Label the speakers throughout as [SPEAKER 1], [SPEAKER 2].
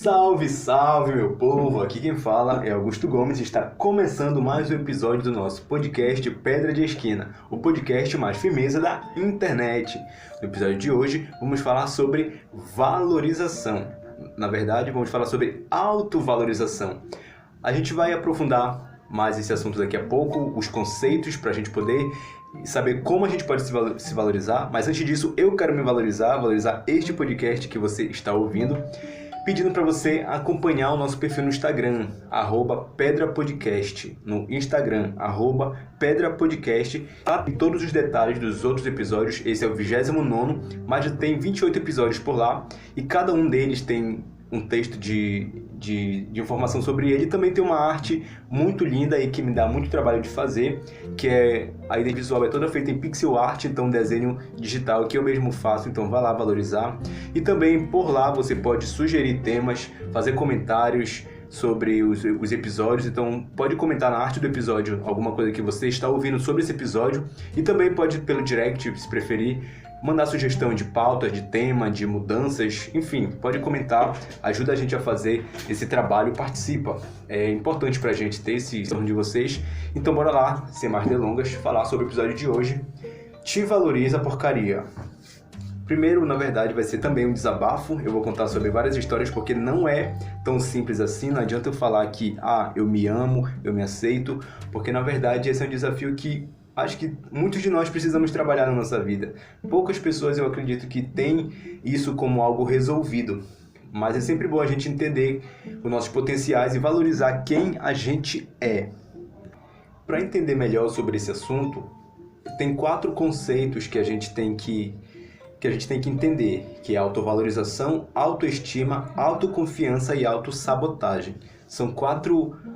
[SPEAKER 1] Salve, salve, meu povo! Aqui quem fala é Augusto Gomes e está começando mais um episódio do nosso podcast Pedra de Esquina, o podcast mais firmeza da internet. No episódio de hoje, vamos falar sobre valorização. Na verdade, vamos falar sobre autovalorização. A gente vai aprofundar mais esse assunto daqui a pouco, os conceitos para a gente poder saber como a gente pode se valorizar. Mas antes disso, eu quero me valorizar este podcast que você está ouvindo, pedindo para você acompanhar o nosso perfil no Instagram, @PedraPodcast, no Instagram, @PedraPodcast. Lá tem todos os detalhes dos outros episódios. Esse é o 29º, mas já tem 28 episódios por lá, e cada um deles tem um texto de informação sobre ele. Também tem uma arte muito linda e que me dá muito trabalho de fazer, que é a identidade visual, é toda feita em pixel art, então desenho digital que eu mesmo faço, então vá lá valorizar. E também por lá você pode sugerir temas, fazer comentários sobre os episódios, então pode comentar na arte do episódio alguma coisa que você está ouvindo sobre esse episódio, e também pode pelo direct, se preferir, mandar sugestão de pauta, de tema, de mudanças, enfim, pode comentar, ajuda a gente a fazer esse trabalho, participa. É importante pra gente ter esse retorno de vocês. Então bora lá, sem mais delongas, falar sobre o episódio de hoje. Te valoriza, porcaria. Primeiro, na verdade, vai ser também um desabafo. Eu vou contar sobre várias histórias, porque não é tão simples assim. Não adianta eu falar que, eu me amo, eu me aceito, porque na verdade esse é um desafio que acho que muitos de nós precisamos trabalhar na nossa vida. Poucas pessoas, eu acredito, que têm isso como algo resolvido. Mas é sempre bom a gente entender os nossos potenciais e valorizar quem a gente é. Para entender melhor sobre esse assunto, tem 4 conceitos que a gente tem que entender, que é autovalorização, autoestima, autoconfiança e autossabotagem. São 4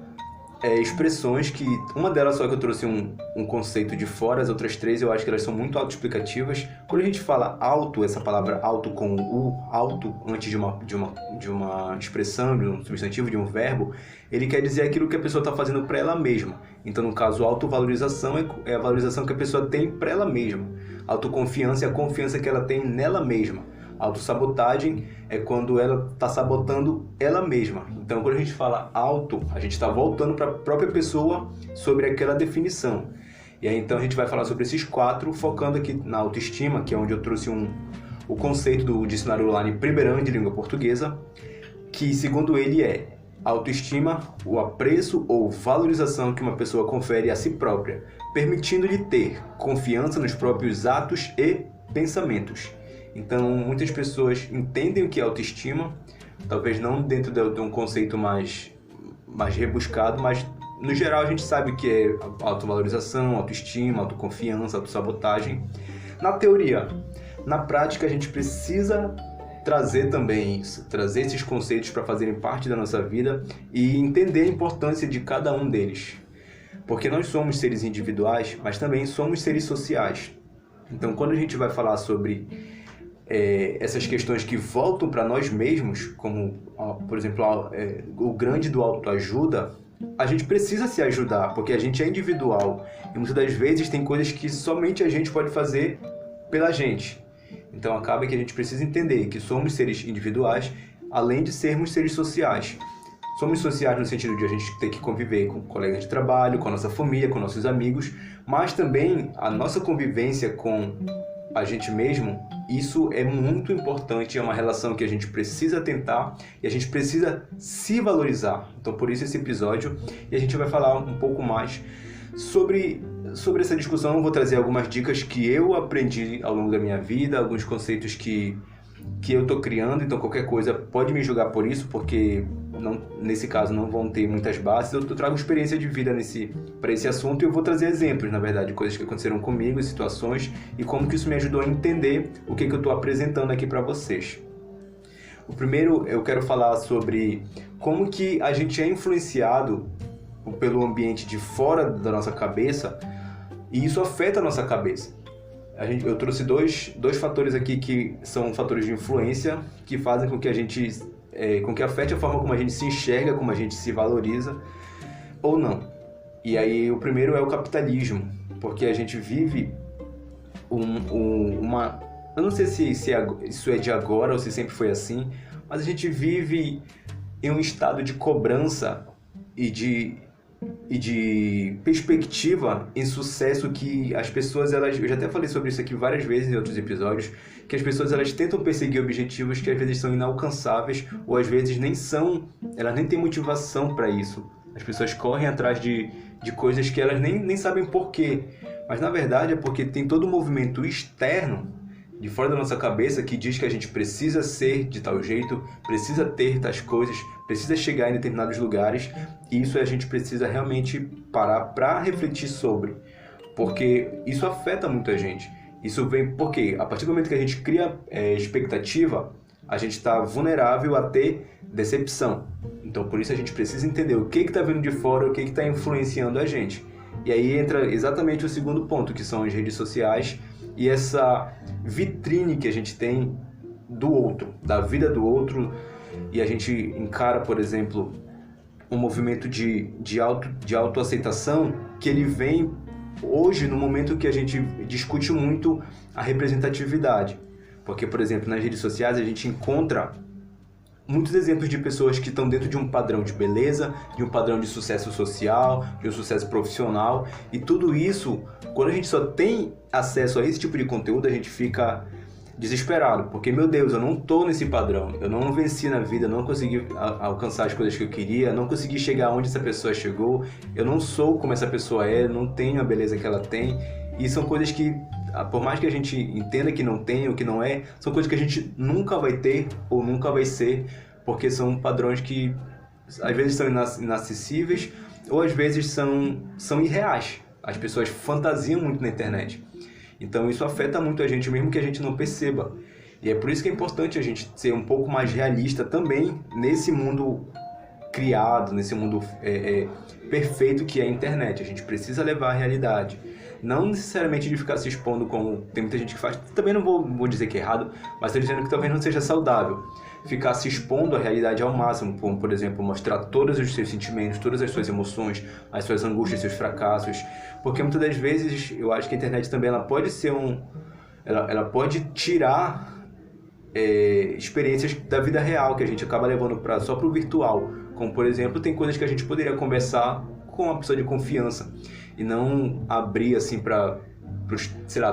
[SPEAKER 1] expressões que, uma delas só que eu trouxe um conceito de fora, as outras 3 eu acho que elas são muito autoexplicativas. Quando a gente fala auto, essa palavra auto com o auto antes de uma expressão, de um substantivo, de um verbo, ele quer dizer aquilo que a pessoa está fazendo para ela mesma. Então, no caso, autovalorização é a valorização que a pessoa tem para ela mesma. Autoconfiança é a confiança que ela tem nela mesma. Autossabotagem é quando ela está sabotando ela mesma. Então, quando a gente fala auto, a gente está voltando para a própria pessoa sobre aquela definição. E aí, então, a gente vai falar sobre esses 4, focando aqui na autoestima, que é onde eu trouxe o conceito do dicionário online Primeirão de língua portuguesa, que, segundo ele, é autoestima, o apreço ou valorização que uma pessoa confere a si própria, permitindo-lhe ter confiança nos próprios atos e pensamentos. Então, muitas pessoas entendem o que é autoestima, talvez não dentro de um conceito mais rebuscado, mas no geral a gente sabe o que é autovalorização, autoestima, autoconfiança, autossabotagem. Na teoria, na prática a gente precisa trazer também isso, trazer esses conceitos para fazerem parte da nossa vida e entender a importância de cada um deles. Porque nós somos seres individuais, mas também somos seres sociais. Então, quando a gente vai falar sobre essas questões que voltam para nós mesmos, como, por exemplo, o grande do autoajuda, a gente precisa se ajudar, porque a gente é individual e muitas das vezes tem coisas que somente a gente pode fazer pela gente. Então acaba que a gente precisa entender que somos seres individuais, além de sermos seres sociais. Somos sociais no sentido de a gente ter que conviver com colegas de trabalho, com a nossa família, com nossos amigos, mas também a nossa convivência com a gente mesmo, isso é muito importante, é uma relação que a gente precisa tentar e a gente precisa se valorizar. Então, por isso esse episódio, e a gente vai falar um pouco mais sobre essa discussão. Eu vou trazer algumas dicas que eu aprendi ao longo da minha vida, alguns conceitos que eu estou criando, então qualquer coisa pode me julgar por isso, porque nesse caso não vão ter muitas bases. Eu trago experiência de vida para esse assunto e eu vou trazer exemplos, na verdade, coisas que aconteceram comigo, situações, e como que isso me ajudou a entender o que eu estou apresentando aqui para vocês. O primeiro, eu quero falar sobre como que a gente é influenciado pelo ambiente de fora da nossa cabeça e isso afeta a nossa cabeça. Eu trouxe dois fatores aqui que são fatores de influência que fazem com que a gente com que afete a forma como a gente se enxerga, como a gente se valoriza ou não. E aí o primeiro é o capitalismo, porque a gente vive uma... Eu não sei se isso é de agora ou se sempre foi assim, mas a gente vive em um estado de cobrança e de perspectiva em sucesso que as pessoas, eu já até falei sobre isso aqui várias vezes em outros episódios, que as pessoas elas tentam perseguir objetivos que às vezes são inalcançáveis ou às vezes elas nem têm motivação para isso. As pessoas correm atrás de coisas que elas nem sabem porquê, mas na verdade é porque tem todo um movimento externo de fora da nossa cabeça que diz que a gente precisa ser de tal jeito, precisa ter tais coisas, precisa chegar em determinados lugares, e isso a gente precisa realmente parar para refletir sobre, porque isso afeta muita gente. Isso vem porque a partir do momento que a gente cria expectativa, a gente está vulnerável a ter decepção. Então por isso a gente precisa entender o que está vindo de fora, o que está influenciando a gente. E aí entra exatamente o segundo ponto, que são as redes sociais e essa vitrine que a gente tem do outro, da vida do outro, e a gente encara, por exemplo, um movimento de autoaceitação que ele vem hoje no momento que a gente discute muito a representatividade. Porque, por exemplo, nas redes sociais a gente encontra muitos exemplos de pessoas que estão dentro de um padrão de beleza, de um padrão de sucesso social, de um sucesso profissional, e tudo isso, quando a gente só tem acesso a esse tipo de conteúdo, a gente fica desesperado, porque, meu Deus, eu não estou nesse padrão, eu não venci na vida, eu não consegui alcançar as coisas que eu queria, eu não consegui chegar onde essa pessoa chegou, eu não sou como essa pessoa é, não tenho a beleza que ela tem, e são coisas que, por mais que a gente entenda que não tem ou que não é, são coisas que a gente nunca vai ter ou nunca vai ser, porque são padrões que às vezes são inacessíveis ou às vezes são irreais. As pessoas fantasiam muito na internet. Então isso afeta muito a gente, mesmo que a gente não perceba. E é por isso que é importante a gente ser um pouco mais realista também nesse mundo criado, nesse mundo perfeito que é a internet. A gente precisa levar a realidade. Não necessariamente de ficar se expondo como tem muita gente que faz. Também não vou dizer que é errado, mas estou dizendo que talvez não seja saudável. Ficar se expondo à realidade ao máximo, como, por exemplo, mostrar todos os seus sentimentos, todas as suas emoções, as suas angústias, seus fracassos. Porque muitas das vezes eu acho que a internet também ela pode ser ela pode tirar experiências da vida real que a gente acaba levando só para o virtual. Como, por exemplo, tem coisas que a gente poderia conversar com uma pessoa de confiança e não abrir assim para os,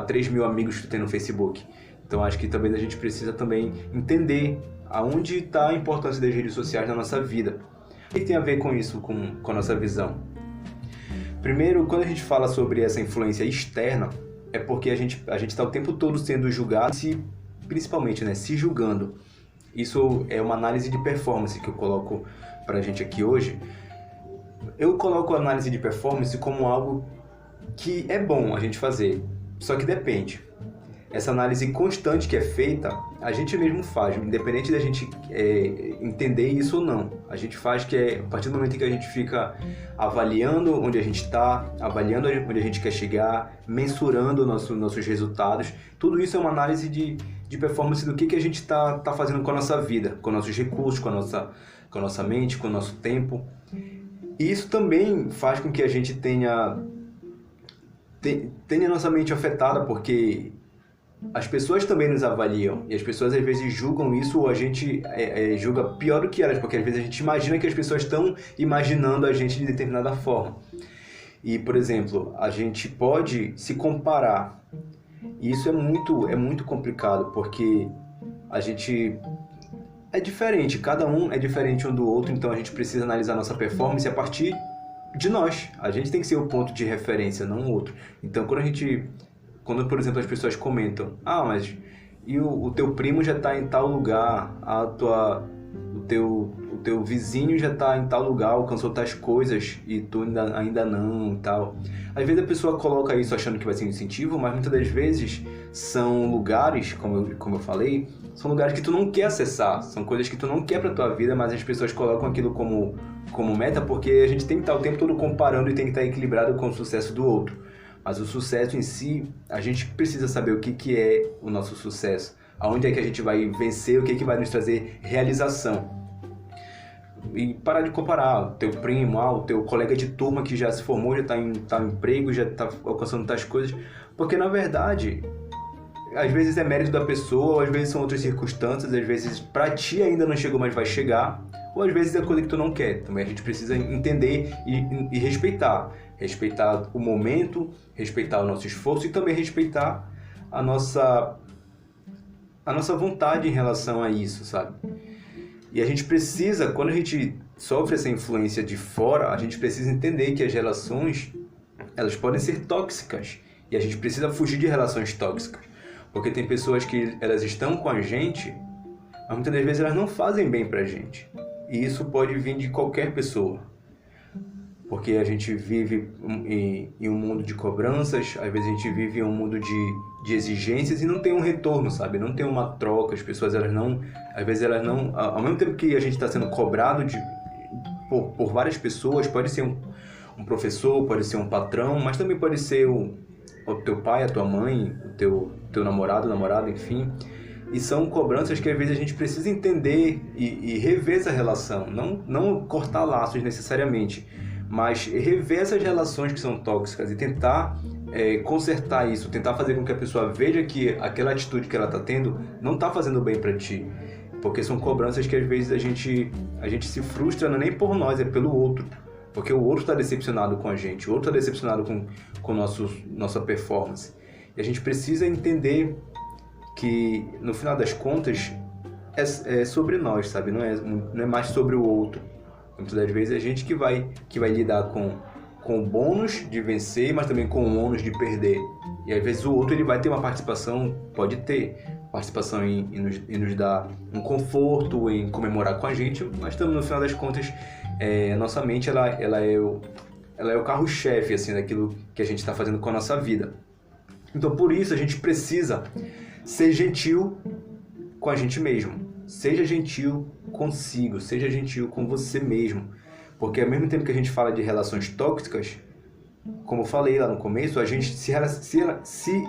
[SPEAKER 1] 3 mil amigos que tu tem no Facebook. Então acho que talvez a gente precisa também entender aonde está a importância das redes sociais na nossa vida. O que tem a ver com isso, com a nossa visão? Primeiro, quando a gente fala sobre essa influência externa, é porque a gente está o tempo todo sendo julgado, principalmente, né, se julgando. Isso é uma análise de performance que eu coloco pra gente aqui hoje. Eu coloco a análise de performance como algo que é bom a gente fazer, só que depende. Essa análise constante que é feita, a gente mesmo faz, independente da gente entender isso ou não. A gente faz a partir do momento em que a gente fica avaliando onde a gente está, avaliando onde a gente quer chegar, mensurando nossos resultados. Tudo isso é uma análise de performance do que a gente está fazendo com a nossa vida, com nossos recursos, com a nossa mente, com o nosso tempo. E isso também faz com que a gente tenha a nossa mente afetada, porque as pessoas também nos avaliam e as pessoas às vezes julgam isso ou a gente julga pior do que elas, porque às vezes a gente imagina que as pessoas estão imaginando a gente de determinada forma. E, por exemplo, a gente pode se comparar. E isso é muito complicado, porque a gente é diferente, cada um é diferente um do outro, então a gente precisa analisar nossa performance a partir de nós. A gente tem que ser o ponto de referência, não o outro. Então, quando, por exemplo, as pessoas comentam, mas e o teu primo já está em tal lugar, o teu vizinho já está em tal lugar, alcançou tais coisas e tu ainda não e tal. Às vezes a pessoa coloca isso achando que vai ser um incentivo, mas muitas das vezes são lugares, como eu falei, são lugares que tu não quer acessar, são coisas que tu não quer para tua vida, mas as pessoas colocam aquilo como meta, porque a gente tem que estar o tempo todo comparando e tem que estar equilibrado com o sucesso do outro. Mas o sucesso em si, a gente precisa saber o que é o nosso sucesso, aonde é que a gente vai vencer, o que vai nos trazer realização. E parar de comparar o teu primo, o teu colega de turma que já se formou, já está em emprego, já está alcançando tais coisas, porque na verdade, às vezes é mérito da pessoa, às vezes são outras circunstâncias, às vezes para ti ainda não chegou, mas vai chegar, ou às vezes é coisa que tu não quer. Também a gente precisa entender e respeitar. Respeitar o momento, respeitar o nosso esforço e também respeitar a nossa vontade em relação a isso, sabe? E a gente precisa, quando a gente sofre essa influência de fora, a gente precisa entender que as relações, elas podem ser tóxicas. E a gente precisa fugir de relações tóxicas. Porque tem pessoas que elas estão com a gente, mas muitas das vezes elas não fazem bem pra gente. E isso pode vir de qualquer pessoa. Porque a gente vive em um mundo de cobranças, às vezes a gente vive em um mundo de exigências e não tem um retorno, sabe? Não tem uma troca, as pessoas, às vezes elas não... Ao mesmo tempo que a gente está sendo cobrado por várias pessoas, pode ser um professor, pode ser um patrão, mas também pode ser o teu pai, a tua mãe, o teu namorado, namorada, enfim. E são cobranças que às vezes a gente precisa entender e rever essa relação. Não cortar laços necessariamente, mas rever essas relações que são tóxicas e tentar consertar isso, tentar fazer com que a pessoa veja que aquela atitude que ela está tendo não está fazendo bem para ti. Porque são cobranças que às vezes a gente se frustra, não é nem por nós, é pelo outro. Porque o outro está decepcionado com a gente, o outro está decepcionado com nossa performance. E a gente precisa entender que, no final das contas, é sobre nós, sabe? Não é mais sobre o outro. Muitas das vezes é a gente que vai lidar com o bônus de vencer, mas também com o ônus de perder. E às vezes o outro ele vai ter uma participação, pode ter participação em nos dar um conforto, em comemorar com a gente, mas também no final das contas, nossa mente ela é o carro-chefe assim, daquilo que a gente está fazendo com a nossa vida. Então por isso a gente precisa ser gentil com a gente mesmo. Seja gentil consigo, seja gentil com você mesmo. Porque ao mesmo tempo que a gente fala de relações tóxicas, como eu falei lá no começo, a gente se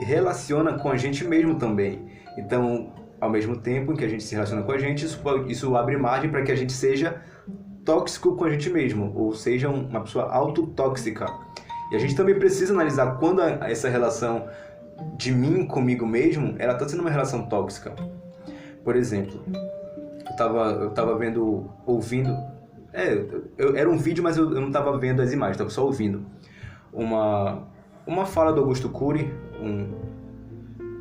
[SPEAKER 1] relaciona com a gente mesmo também. Então, ao mesmo tempo em que a gente se relaciona com a gente, isso abre margem para que a gente seja tóxico com a gente mesmo, ou seja, uma pessoa autotóxica. E a gente também precisa analisar quando essa relação de mim comigo mesmo, ela está sendo uma relação tóxica. Por exemplo, eu tava ouvindo... era um vídeo, mas eu não estava vendo as imagens, estava só ouvindo. Uma fala do Augusto Cury,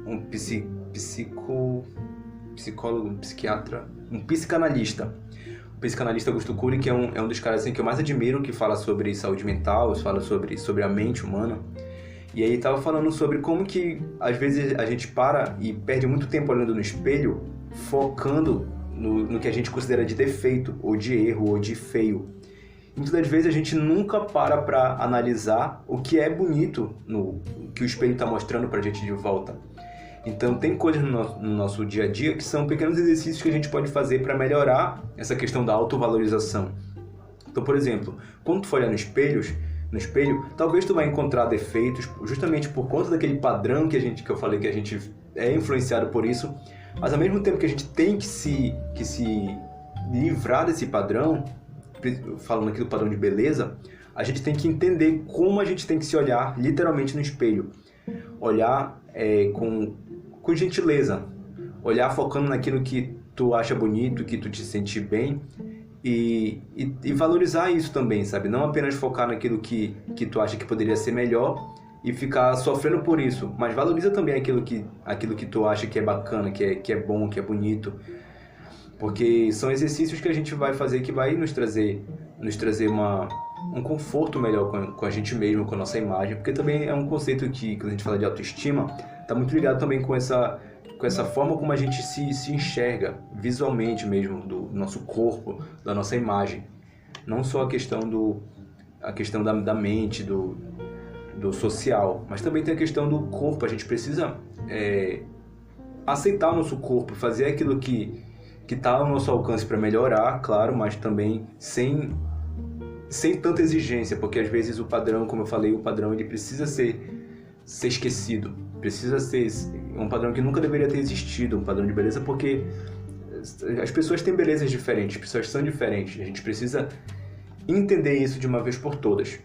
[SPEAKER 1] um psicólogo, um psiquiatra, um psicanalista. O psicanalista Augusto Cury, que é um dos caras assim, que eu mais admiro, que fala sobre saúde mental, fala sobre a mente humana. E aí estava falando sobre como que, às vezes, a gente para e perde muito tempo olhando no espelho, focando no que a gente considera de defeito, ou de erro, ou de feio. Muitas das vezes a gente nunca para analisar o que é bonito, que o espelho está mostrando para a gente de volta. Então tem coisas no nosso dia a dia que são pequenos exercícios que a gente pode fazer para melhorar essa questão da autovalorização. Então, por exemplo, quando tu for olhar no espelho, talvez tu vai encontrar defeitos justamente por conta daquele padrão que eu falei que a gente é influenciado por isso, mas ao mesmo tempo que a gente tem que se livrar desse padrão, falando aqui do padrão de beleza, a gente tem que entender como a gente tem que se olhar literalmente no espelho. Olhar com gentileza, olhar focando naquilo que tu acha bonito, que tu te sente bem e valorizar isso também, sabe? Não apenas focar naquilo que tu acha que poderia ser melhor e ficar sofrendo por isso, mas valoriza também aquilo que tu acha que é bacana, que é bom, que é bonito, porque são exercícios que a gente vai fazer que vai nos trazer um conforto melhor com a gente mesmo, com a nossa imagem, porque também é um conceito que, quando a gente fala de autoestima, está muito ligado também com essa forma como a gente se enxerga visualmente mesmo, do nosso corpo, da nossa imagem. Não só a questão da mente, do social, mas também tem a questão do corpo. A gente precisa aceitar o nosso corpo, fazer aquilo que está ao nosso alcance para melhorar, claro, mas também sem tanta exigência, porque às vezes o padrão, como eu falei, ele precisa ser esquecido, precisa ser um padrão que nunca deveria ter existido, um padrão de beleza, porque as pessoas têm belezas diferentes, as pessoas são diferentes, a gente precisa entender isso de uma vez por todas.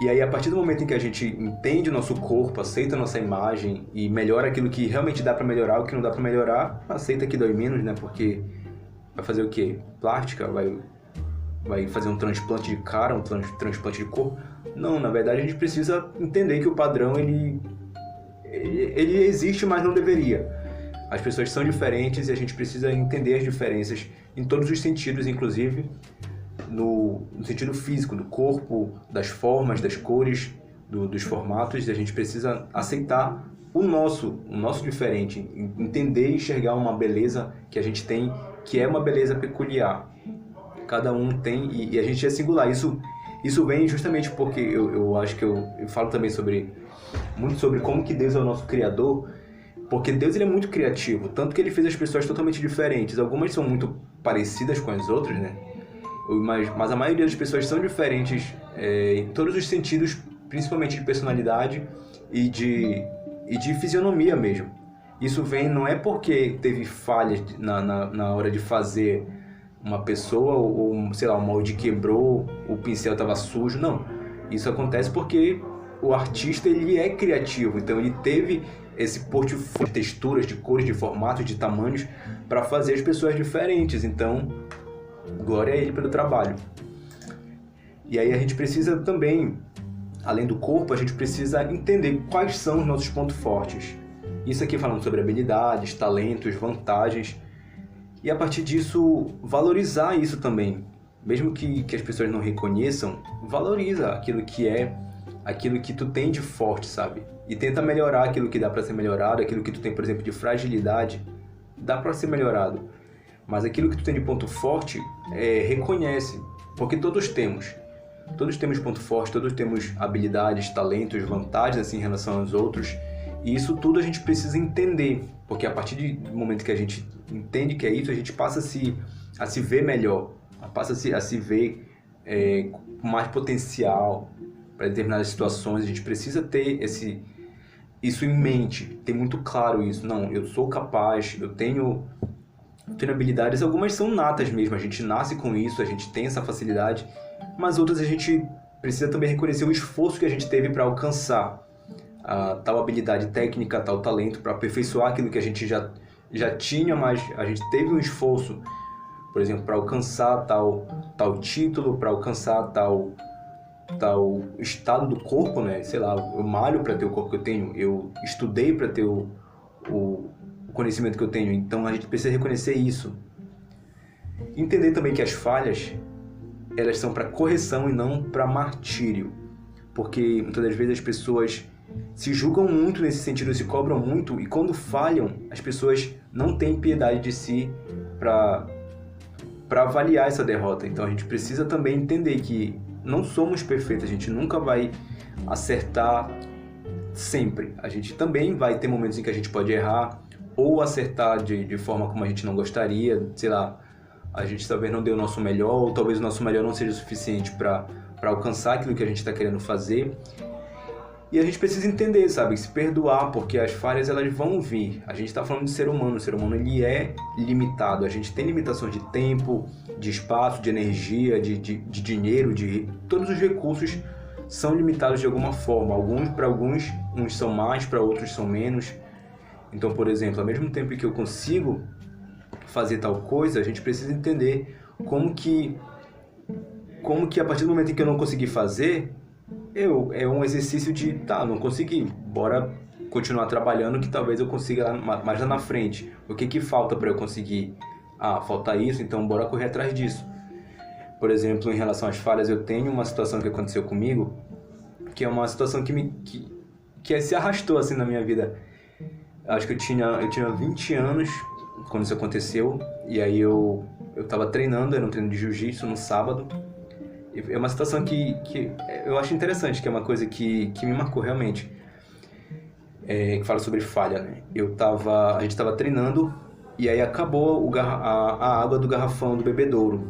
[SPEAKER 1] E aí, a partir do momento em que a gente entende o nosso corpo, aceita a nossa imagem e melhora aquilo que realmente dá para melhorar, o que não dá para melhorar, aceita que dói menos, né? Porque vai fazer o quê? Plástica? Vai fazer um transplante de cara, um transplante de corpo? Não, na verdade a gente precisa entender que o padrão, ele existe, mas não deveria. As pessoas são diferentes e a gente precisa entender as diferenças em todos os sentidos, inclusive no sentido físico, do corpo, das formas, das cores, dos formatos. A gente precisa aceitar o nosso diferente, entender e enxergar uma beleza que a gente tem, que é uma beleza peculiar. Cada um tem, e a gente é singular. Isso vem justamente porque eu acho que eu falo também muito sobre como que Deus é o nosso Criador, porque Deus, ele é muito criativo, tanto que ele fez as pessoas totalmente diferentes. Algumas são muito parecidas com as outras, né? Mas a maioria das pessoas são diferentes em todos os sentidos, principalmente de personalidade e de fisionomia mesmo. Isso não é porque teve falhas na hora de fazer uma pessoa, ou sei lá, o molde quebrou, o pincel estava sujo, não. Isso acontece porque o artista, ele é criativo, então ele teve esse portfólio de texturas, de cores, de formatos, de tamanhos para fazer as pessoas diferentes. Então, glória a ele pelo trabalho. E aí a gente precisa também, além do corpo, a gente precisa entender quais são os nossos pontos fortes. Isso aqui falando sobre habilidades, talentos, vantagens. E a partir disso, valorizar isso também. Mesmo que as pessoas não reconheçam, valoriza aquilo que tu tem de forte, sabe? E tenta melhorar aquilo que dá para ser melhorado, aquilo que tu tem, por exemplo, de fragilidade, dá para ser melhorado. Mas aquilo que tu tem de ponto forte, reconhece, porque todos temos ponto forte, todos temos habilidades, talentos, vantagens assim, em relação aos outros, e isso tudo a gente precisa entender, porque a partir do momento que a gente entende que é isso, a gente passa a se ver melhor, passa a se ver com mais potencial para determinadas situações. A gente precisa ter isso em mente, ter muito claro isso. Não, eu sou capaz, eu tenho habilidades, algumas são natas mesmo, a gente nasce com isso, a gente tem essa facilidade, mas outras a gente precisa também reconhecer o esforço que a gente teve para alcançar a tal habilidade técnica, tal talento, para aperfeiçoar aquilo que a gente já tinha, mas a gente teve um esforço, por exemplo, para alcançar tal título, para alcançar tal estado do corpo, né? Sei lá, eu malho para ter o corpo que eu tenho, eu estudei para ter o conhecimento que eu tenho, então a gente precisa reconhecer isso. Entender também que as falhas, elas são para correção e não para martírio, porque muitas das vezes as pessoas se julgam muito nesse sentido, se cobram muito, e quando falham, as pessoas não têm piedade de si para avaliar essa derrota. Então a gente precisa também entender que não somos perfeitos, a gente nunca vai acertar sempre. A gente também vai ter momentos em que a gente pode errar, ou acertar de forma como a gente não gostaria, sei lá, a gente talvez não deu o nosso melhor, ou talvez o nosso melhor não seja o suficiente para alcançar aquilo que a gente está querendo fazer. E a gente precisa entender, sabe, se perdoar, porque as falhas, elas vão vir. A gente está falando de ser humano, o ser humano, ele é limitado, a gente tem limitações de tempo, de espaço, de energia, de dinheiro, todos os recursos são limitados de alguma forma. Para alguns, uns são mais, para outros são menos. Então, por exemplo, ao mesmo tempo que eu consigo fazer tal coisa, a gente precisa entender como que a partir do momento em que eu não consegui fazer, é um exercício de, não consegui, bora continuar trabalhando que talvez eu consiga mais lá na frente. O que falta para eu conseguir? Falta isso, então bora correr atrás disso. Por exemplo, em relação às falhas, eu tenho uma situação que aconteceu comigo, que é uma situação que se arrastou assim na minha vida. Acho que eu tinha 20 anos quando isso aconteceu, e aí eu tava treinando, era um treino de jiu-jitsu no sábado. É uma situação que eu acho interessante, que é uma coisa que me marcou realmente, que fala sobre falha, né? A gente tava treinando, e aí acabou a água do garrafão do bebedouro.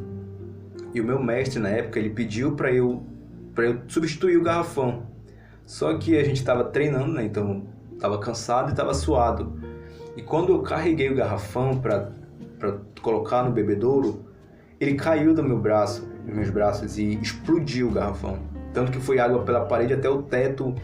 [SPEAKER 1] E o meu mestre, na época, ele pediu para eu substituir o garrafão. Só que a gente estava treinando, né? Então estava cansado e estava suado. E quando eu carreguei o garrafão para colocar no bebedouro, ele caiu dos meus braços e explodiu o garrafão. Tanto que foi água pela parede até o teto,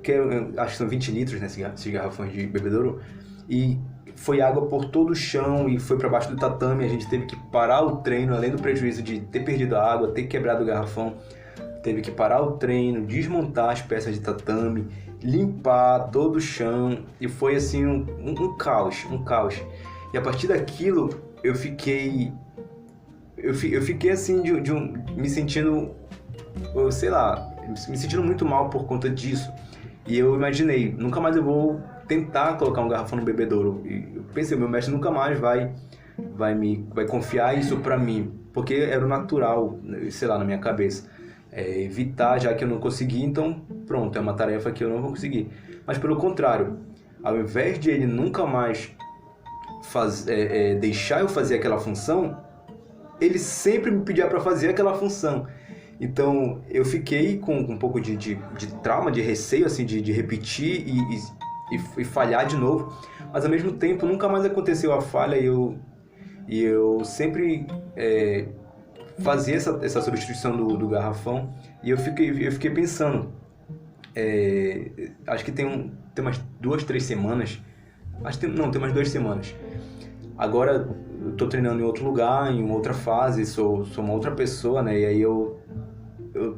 [SPEAKER 1] que acho que são 20 litros, né, esses garrafões de bebedouro. E foi água por todo o chão e foi para baixo do tatame. A gente teve que parar o treino, além do prejuízo de ter perdido a água, ter quebrado o garrafão. Teve que parar o treino, desmontar as peças de tatame, limpar todo o chão. E foi assim um caos. E a partir daquilo eu fiquei assim me sentindo, sei lá, me sentindo muito mal por conta disso. E eu imaginei, nunca mais eu vou tentar colocar um garrafão no bebedouro. E eu pensei, meu mestre nunca mais vai confiar isso pra mim, porque era o natural, sei lá, na minha cabeça. Evitar, já que eu não consegui, então pronto, é uma tarefa que eu não vou conseguir. Mas pelo contrário, ao invés de ele nunca mais deixar eu fazer aquela função, ele sempre me pedia para fazer aquela função. Então eu fiquei com um pouco de trauma, de receio assim, de repetir e falhar de novo, mas ao mesmo tempo nunca mais aconteceu a falha e eu sempre fazia essa substituição do garrafão. E eu fiquei pensando, acho que tem umas 2, 3 semanas, tem umas 2 semanas. Agora eu tô treinando em outro lugar, em uma outra fase, sou uma outra pessoa, né? E aí eu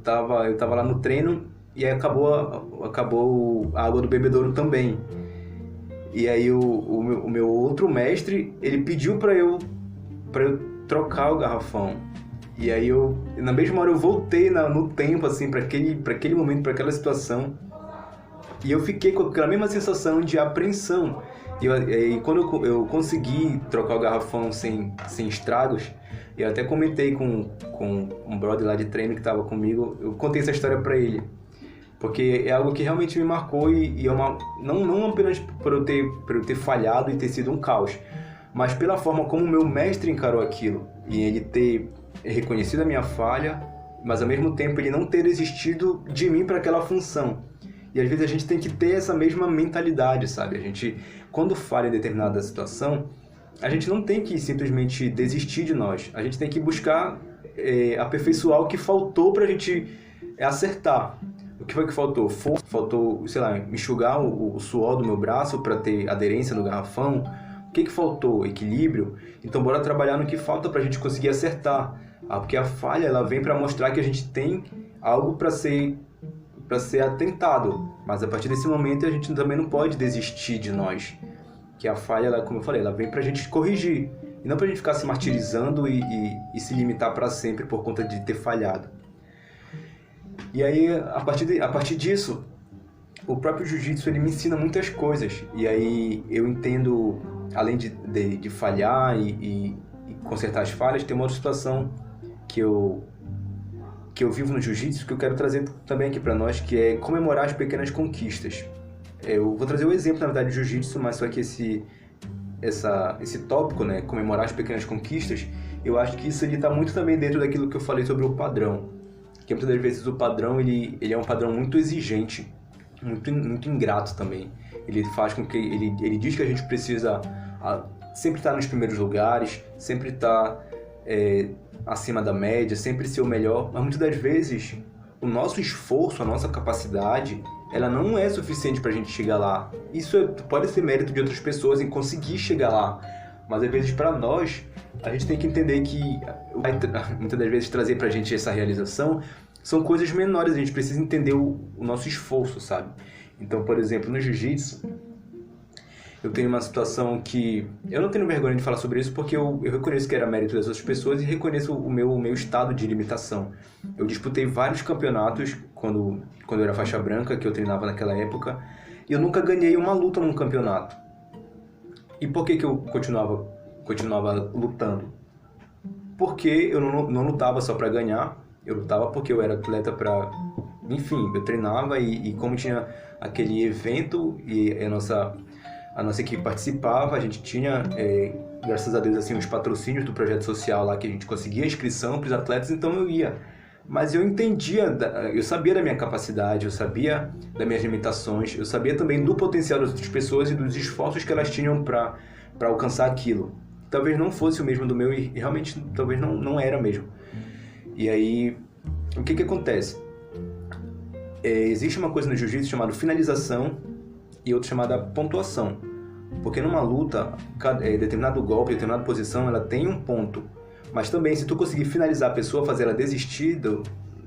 [SPEAKER 1] tava lá no treino e aí acabou a água do bebedouro também. E aí o meu outro mestre, ele pediu para eu trocar o garrafão. E aí na mesma hora eu voltei no tempo, assim, para aquele momento, para aquela situação. E eu fiquei com aquela mesma sensação de apreensão. E quando eu consegui trocar o garrafão sem estragos, eu até comentei com um brother lá de treino que estava comigo, eu contei essa história para ele. Porque é algo que realmente me marcou e não apenas por eu ter falhado e ter sido um caos, mas pela forma como o meu mestre encarou aquilo. E ele ter reconhecido a minha falha, mas ao mesmo tempo ele não ter desistido de mim para aquela função. E às vezes a gente tem que ter essa mesma mentalidade, sabe? A gente, quando falha em determinada situação, a gente não tem que simplesmente desistir de nós. A gente tem que buscar aperfeiçoar o que faltou para a gente acertar. O que foi que faltou? Faltou, sei lá, enxugar o suor do meu braço para ter aderência no garrafão. O que faltou? Equilíbrio. Então bora trabalhar no que falta para a gente conseguir acertar. Porque a falha ela vem para mostrar que a gente tem algo para ser atentado. Mas a partir desse momento a gente também não pode desistir de nós. Que a falha, ela, como eu falei, ela vem para a gente corrigir. E não para a gente ficar se martirizando e se limitar para sempre por conta de ter falhado. E aí, a partir disso, o próprio jiu-jitsu ele me ensina muitas coisas. E aí eu entendo, além de falhar e consertar as falhas, tem uma outra situação que eu vivo no jiu-jitsu que eu quero trazer também aqui para nós, que é comemorar as pequenas conquistas. Eu vou trazer o exemplo, na verdade, do jiu-jitsu, mas só que esse tópico, né, comemorar as pequenas conquistas, eu acho que isso está muito também dentro daquilo que eu falei sobre o padrão. Que muitas das vezes o padrão ele é um padrão muito exigente, muito ingrato também. Ele faz com que ele diz que a gente precisa sempre estar nos primeiros lugares, sempre estar acima da média, sempre ser o melhor, mas muitas das vezes o nosso esforço, a nossa capacidade, ela não é suficiente para a gente chegar lá. Isso pode ser mérito de outras pessoas em conseguir chegar lá, mas às vezes para nós a gente tem que entender que muitas das vezes trazer pra gente essa realização são coisas menores, a gente precisa entender o nosso esforço, sabe? Então, por exemplo, no jiu-jitsu, eu tenho uma situação que eu não tenho vergonha de falar sobre isso porque eu reconheço que era mérito das outras pessoas e reconheço o meu estado de limitação. Eu disputei vários campeonatos quando eu era faixa branca, que eu treinava naquela época, e eu nunca ganhei uma luta num campeonato. E por que eu continuava lutando? Porque eu não lutava só para ganhar, eu lutava porque eu era atleta para... Enfim, eu treinava e como tinha aquele evento e a nossa equipe participava, a gente tinha, graças a Deus, assim, os patrocínios do projeto social lá, que a gente conseguia inscrição para os atletas, então eu ia. Mas eu entendia, eu sabia da minha capacidade, eu sabia das minhas limitações, eu sabia também do potencial das outras pessoas e dos esforços que elas tinham para alcançar aquilo. Talvez não fosse o mesmo do meu e realmente talvez não era mesmo. E aí, o que acontece? Existe uma coisa no jiu-jitsu chamada finalização e outra chamada pontuação. Porque numa luta, determinado golpe, determinada posição, ela tem um ponto. Mas também, se tu conseguir finalizar a pessoa, fazer ela desistir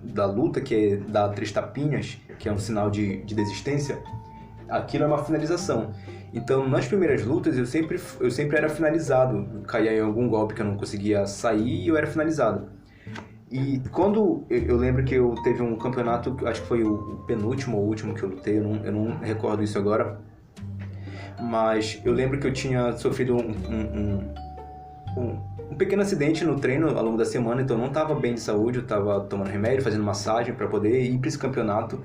[SPEAKER 1] da luta, que é dar 3 tapinhas, que é um sinal de desistência, aquilo é uma finalização. Então, nas primeiras lutas, eu sempre era finalizado. Caía em algum golpe que eu não conseguia sair e eu era finalizado. E quando eu lembro que eu teve um campeonato, acho que foi o penúltimo ou último que eu lutei, eu não recordo isso agora, mas eu lembro que eu tinha sofrido um pequeno acidente no treino ao longo da semana, então eu não estava bem de saúde, eu estava tomando remédio, fazendo massagem para poder ir para esse campeonato.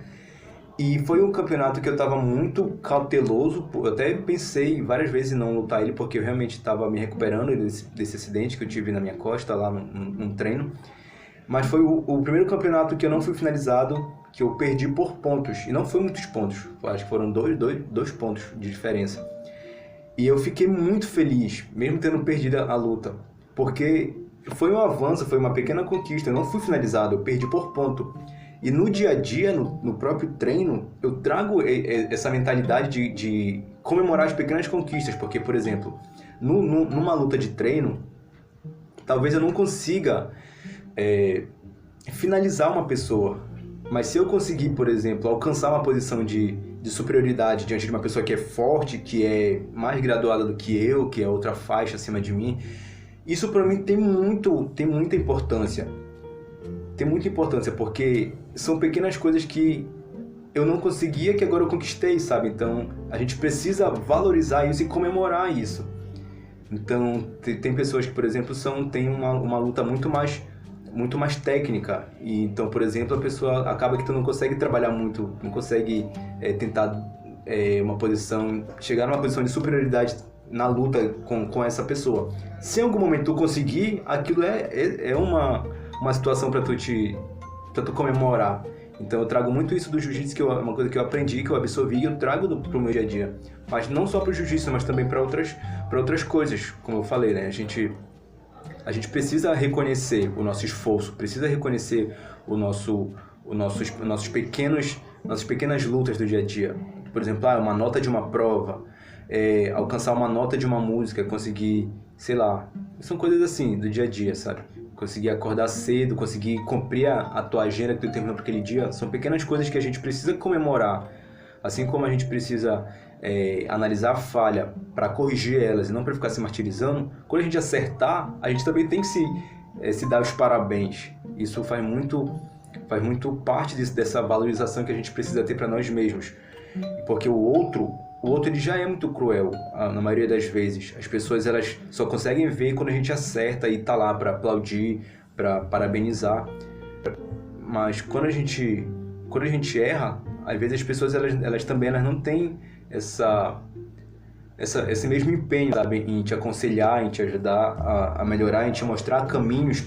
[SPEAKER 1] E foi um campeonato que eu estava muito cauteloso, eu até pensei várias vezes em não lutar ele, porque eu realmente estava me recuperando desse acidente que eu tive na minha costa lá num treino. Mas foi o primeiro campeonato que eu não fui finalizado, que eu perdi por pontos. E não foi muitos pontos, acho que foram dois pontos de diferença. E eu fiquei muito feliz, mesmo tendo perdido a luta, porque foi um avanço, foi uma pequena conquista. Eu não fui finalizado, eu perdi por ponto. E no dia a dia, no próprio treino, eu trago essa mentalidade de comemorar as pequenas conquistas. Porque, por exemplo, numa luta de treino, talvez eu não consiga finalizar uma pessoa. Mas se eu conseguir, por exemplo, alcançar uma posição de superioridade diante de uma pessoa que é forte, que é mais graduada do que eu, que é outra faixa acima de mim, isso para mim tem muita importância. Tem muita importância, porque são pequenas coisas que eu não conseguia, que agora eu conquistei, sabe? Então, a gente precisa valorizar isso e comemorar isso. Então, tem pessoas que, por exemplo, têm uma luta muito mais técnica. E, então, por exemplo, a pessoa acaba que tu não consegue trabalhar muito, não consegue tentar chegar numa posição de superioridade na luta com essa pessoa. Se em algum momento tu conseguir, aquilo é uma situação para tu comemorar. Então eu trago muito isso do jiu-jitsu, que é uma coisa que eu aprendi, que eu absorvi e eu trago pro meu dia a dia. Mas não só pro jiu-jitsu, mas também para outras coisas, como eu falei, né? A gente precisa reconhecer o nosso esforço, precisa reconhecer nossas pequenas lutas do dia a dia. Por exemplo, uma nota de uma prova, alcançar uma nota de uma música, conseguir, sei lá, são coisas assim do dia a dia, sabe? Conseguir acordar cedo, conseguir cumprir a tua agenda que tu terminou para aquele dia, são pequenas coisas que a gente precisa comemorar. Assim como a gente precisa analisar a falha para corrigir elas e não para ficar se martirizando, quando a gente acertar, a gente também tem que se dar os parabéns. Isso faz muito parte dessa valorização que a gente precisa ter para nós mesmos. Porque o outro ele já é muito cruel, na maioria das vezes. As pessoas elas só conseguem ver quando a gente acerta e tá lá para aplaudir, para parabenizar. Mas quando a gente erra, às vezes as pessoas elas também não têm esse mesmo empenho, sabe, em te aconselhar, em te ajudar a melhorar, em te mostrar caminhos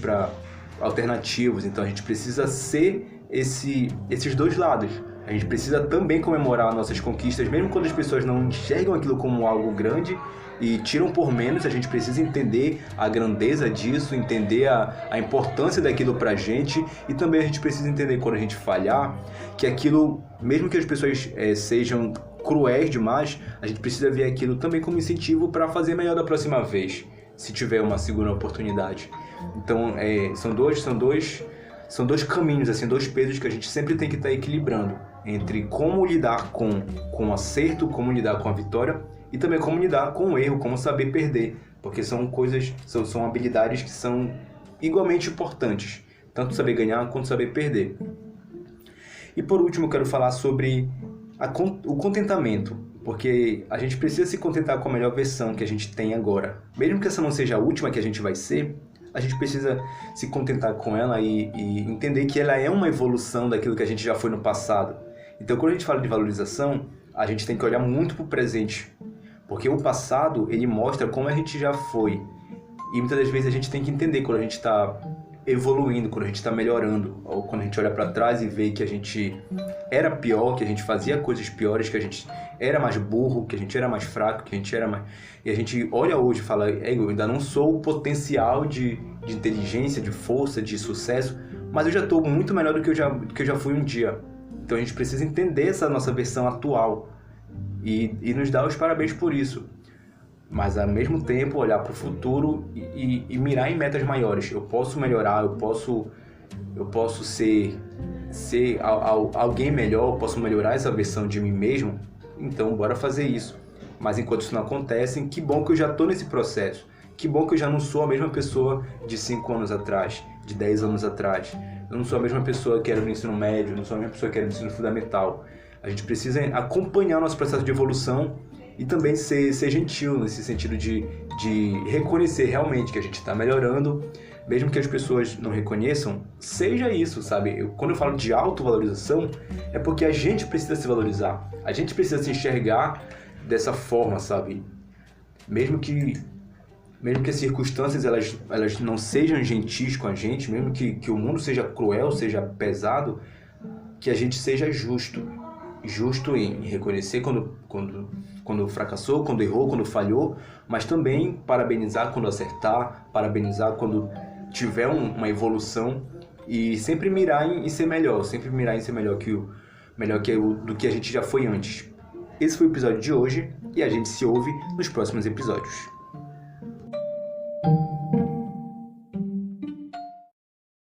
[SPEAKER 1] alternativos. Então a gente precisa ser esses dois lados. A gente precisa também comemorar nossas conquistas, mesmo quando as pessoas não enxergam aquilo como algo grande e tiram por menos. A gente precisa entender a grandeza disso, entender a importância daquilo pra gente, e também a gente precisa entender, quando a gente falhar, que aquilo, mesmo que as pessoas sejam cruéis demais, a gente precisa ver aquilo também como incentivo para fazer melhor da próxima vez, se tiver uma segunda oportunidade. Então, são dois caminhos, assim, dois pesos que a gente sempre tem que estar equilibrando, entre como lidar com o acerto, como lidar com a vitória, e também como lidar com o erro, como saber perder, porque são habilidades que são igualmente importantes, tanto saber ganhar quanto saber perder. E por último, eu quero falar sobre o contentamento, porque a gente precisa se contentar com a melhor versão que a gente tem agora. Mesmo que essa não seja a última que a gente vai ser, a gente precisa se contentar com ela e entender que ela é uma evolução daquilo que a gente já foi no passado. Então, quando a gente fala de valorização, a gente tem que olhar muito para o presente, porque o passado, ele mostra como a gente já foi. E muitas das vezes a gente tem que entender quando a gente está evoluindo, quando a gente está melhorando, ou quando a gente olha para trás e vê que a gente era pior, que a gente fazia coisas piores, que a gente era mais burro, que a gente era mais fraco, que a gente era mais... E a gente olha hoje e fala, eu ainda não sou o potencial de inteligência, de força, de sucesso, mas eu já estou muito melhor do que eu já fui um dia. Então a gente precisa entender essa nossa versão atual e nos dar os parabéns por isso. mas ao mesmo tempo olhar para o futuro e mirar em metas maiores. Eu posso melhorar, eu posso ser alguém melhor, eu posso melhorar essa versão de mim mesmo, então bora fazer isso. Mas enquanto isso não acontece, que bom que eu já estou nesse processo, que bom que eu já não sou a mesma pessoa de 5 anos atrás, de 10 anos atrás. Eu não sou a mesma pessoa que era no ensino médio, não sou a mesma pessoa que era no ensino fundamental. A gente precisa acompanhar o nosso processo de evolução e também ser gentil nesse sentido de reconhecer realmente que a gente está melhorando, mesmo que as pessoas não reconheçam, seja isso, sabe? Quando eu falo de autovalorização, é porque a gente precisa se valorizar, a gente precisa se enxergar dessa forma, sabe? Mesmo que as circunstâncias elas não sejam gentis com a gente, mesmo que o mundo seja cruel, seja pesado, que a gente seja justo em reconhecer quando fracassou, quando errou, quando falhou, mas também parabenizar quando acertar, parabenizar quando tiver uma evolução e sempre mirar em ser melhor, do que a gente já foi antes. Esse foi o episódio de hoje e a gente se ouve nos próximos episódios.